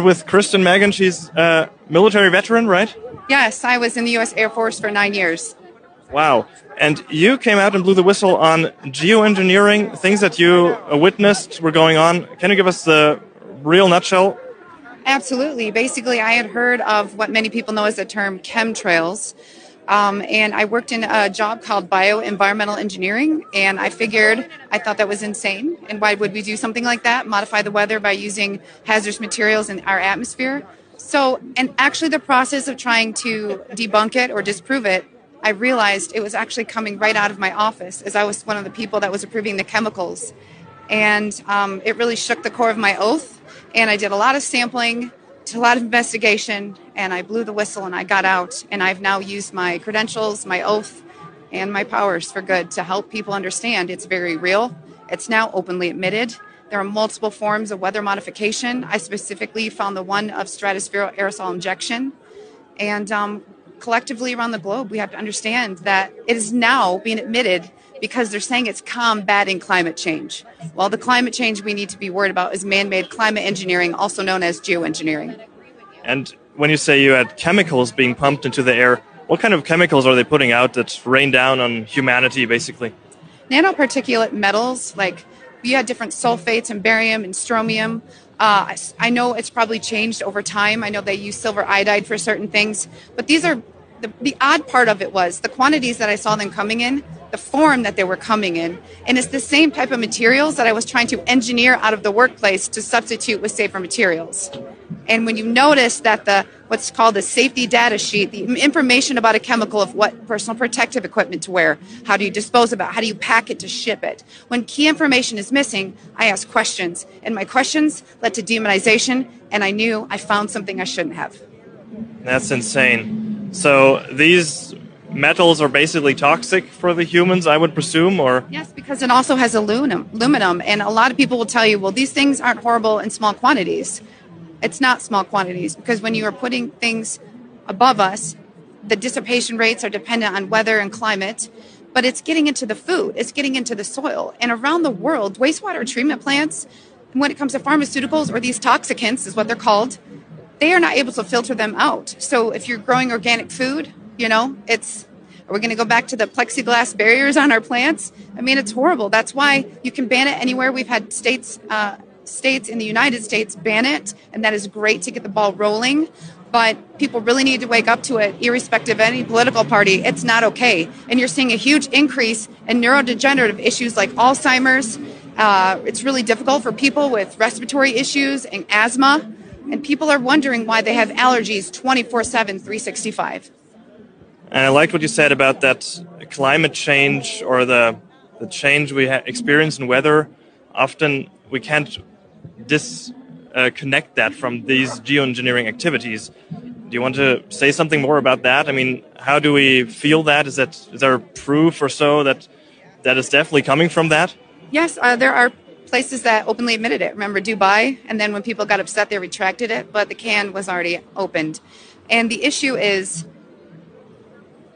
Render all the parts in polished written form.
With Kristen Megan. She's a military veteran, right? Yes, I was in the U.S. Air Force for 9 years. Wow. And you came out and blew the whistle on geoengineering, things that you witnessed were going on. Can you give us the real nutshell? Absolutely. Basically, I had heard of what many people know as the term chemtrails. And I worked in a job called bioenvironmental engineering. And I thought that was insane. And why would we do something like that? Modify the weather by using hazardous materials in our atmosphere. So, and actually, the process of trying to debunk it or disprove it, I realized it was actually coming right out of my office, as I was one of the people that was approving the chemicals. And it really shook the core of my oath. And I did a lot of sampling, a lot of investigation, and I blew the whistle and I got out. And I've now used my credentials, my oath, and my powers for good to help people understand it's very real. It's now openly admitted. There are multiple forms of weather modification. I specifically found the one of stratospheric aerosol injection. And collectively around the globe, we have to understand that it is now being admitted because they're saying it's combating climate change. Well, the climate change we need to be worried about is man-made climate engineering, also known as geoengineering. And when you say you had chemicals being pumped into the air, what kind of chemicals are they putting out that rain down on humanity, basically? Nanoparticulate metals, like we had different sulfates and barium and strontium. I know it's probably changed over time. I know they use silver iodide for certain things, but these are the odd part of it was the quantities that I saw them coming in, the form that they were coming in, and it's the same type of materials that I was trying to engineer out of the workplace to substitute with safer materials. And when you notice that what's called the safety data sheet, the information about a chemical of what personal protective equipment to wear, how do you dispose of it, how do you pack it to ship it, when key information is missing, I ask questions, and my questions led to demonization, and I knew I found something I shouldn't have. That's insane. So these metals are basically toxic for the humans, I would presume, or? Yes, because it also has aluminum, and a lot of people will tell you, well, these things aren't horrible in small quantities. It's not small quantities, because when you are putting things above us, the dissipation rates are dependent on weather and climate, but it's getting into the food, it's getting into the soil. And around the world, wastewater treatment plants, when it comes to pharmaceuticals or these toxicants is what they're called, they are not able to filter them out. So if you're growing organic food, are we going to go back to the plexiglass barriers on our plants? I mean, it's horrible. That's why you can ban it anywhere. We've had states in the United States ban it, and that is great to get the ball rolling. But people really need to wake up to it, irrespective of any political party. It's not okay. And you're seeing a huge increase in neurodegenerative issues like Alzheimer's. It's really difficult for people with respiratory issues and asthma. And people are wondering why they have allergies 24/7, 365. And I liked what you said about that climate change or the change we experience in weather. Often we can't disconnect that from these geoengineering activities. Do you want to say something more about that? I mean, how do we feel that? Is there proof or so that is definitely coming from that? Yes, there are places that openly admitted it. Remember Dubai? And then when people got upset, they retracted it, but the can was already opened. And the issue is,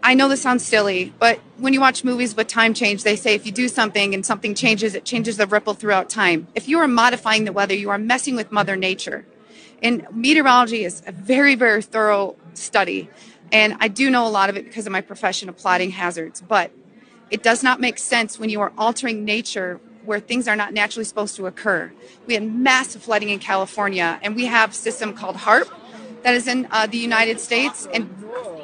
I know this sounds silly, but when you watch movies with time change, they say if you do something and something changes, it changes the ripple throughout time. If you are modifying the weather, you are messing with Mother Nature. And meteorology is a very, very thorough study. And I do know a lot of it because of my profession of plotting hazards. But it does not make sense when you are altering nature where things are not naturally supposed to occur. We had massive flooding in California, and we have a system called HARP that is in the United States. And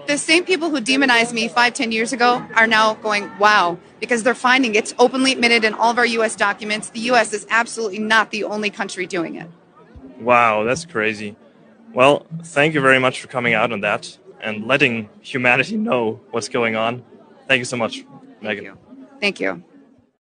the same people who demonized me 5-10 years ago are now going, wow, because they're finding it's openly admitted in all of our U.S. documents. The U.S. is absolutely not the only country doing it. Wow, that's crazy. Well, thank you very much for coming out on that and letting humanity know what's going on. Thank you so much, Megan. Thank you.